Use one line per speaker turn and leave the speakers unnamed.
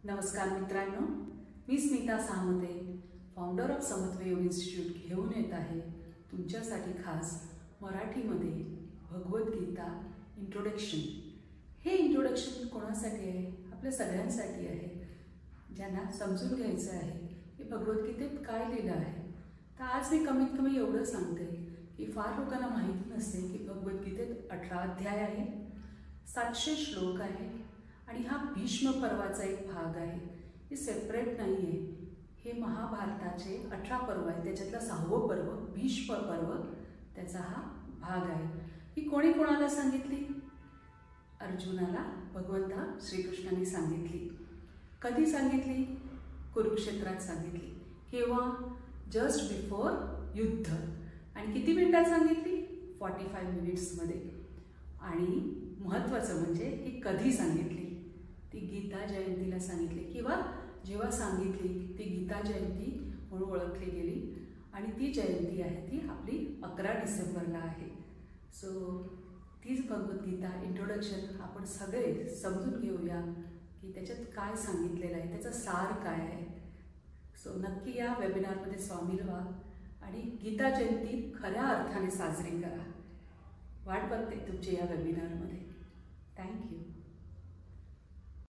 नमस्कार मित्रांनो, मी Smita सामते, founder of समत्व योग इन्स्टिट्यूट घेऊन येत आहे तुमच्यासाठी खास मराठीमध्ये भगवद्गीता इंट्रोडक्शन। हे इंट्रोडक्शन कोणासाठी आहे? आपल्या सगळ्यांसाठी आहे, ज्यांना समजून घ्यायचं आहे की भगवद्गीतेत काय लिहिलं आहे। तर आज मी कमीत कमी एवढं सांगते की फार लोकांना माहिती नसते की भगवद्गीतेत 18 अध्याय आहे, 700 श्लोक आहे आणि हा भीष्म पर्वाचा एक भाग आहे। हे सेपरेट नाही आहे, हे महाभारताचे 18 पर्व आहे, त्याच्यातलं 6वं पर्व भीष्म पर्व, त्याचा हा भाग आहे। ही कोणी कोणाला सांगितली? अर्जुनाला भगवंता श्रीकृष्णाने सांगितली। कधी सांगितली? कुरुक्षेत्रात सांगितली। केव्हा? जस्ट बिफोर युद्ध। आणि किती मिनिटात सांगितली? 45 मिनिट्समध्ये। आणि महत्त्वाचं म्हणजे ही कधी सांगितली? ती गीता जयंतीला सांगितली, किंवा जेव्हा सांगितली ती गीता जयंती म्हणून ओळखली गेली। आणि ती जयंती आहे ती आपली 11 डिसेंबरला आहे। सो तीच भगवद्गीता इंट्रोडक्शन आपण सगळे समजून घेऊया की त्याच्यात काय सांगितलेलं आहे, त्याचा सार काय आहे। सो नक्की या वेबिनारमध्ये सामील व्हा आणि गीता जयंती खऱ्या अर्थाने साजरी करा। वाट बघते तुमच्या या वेबिनारमध्ये। थँक्यू।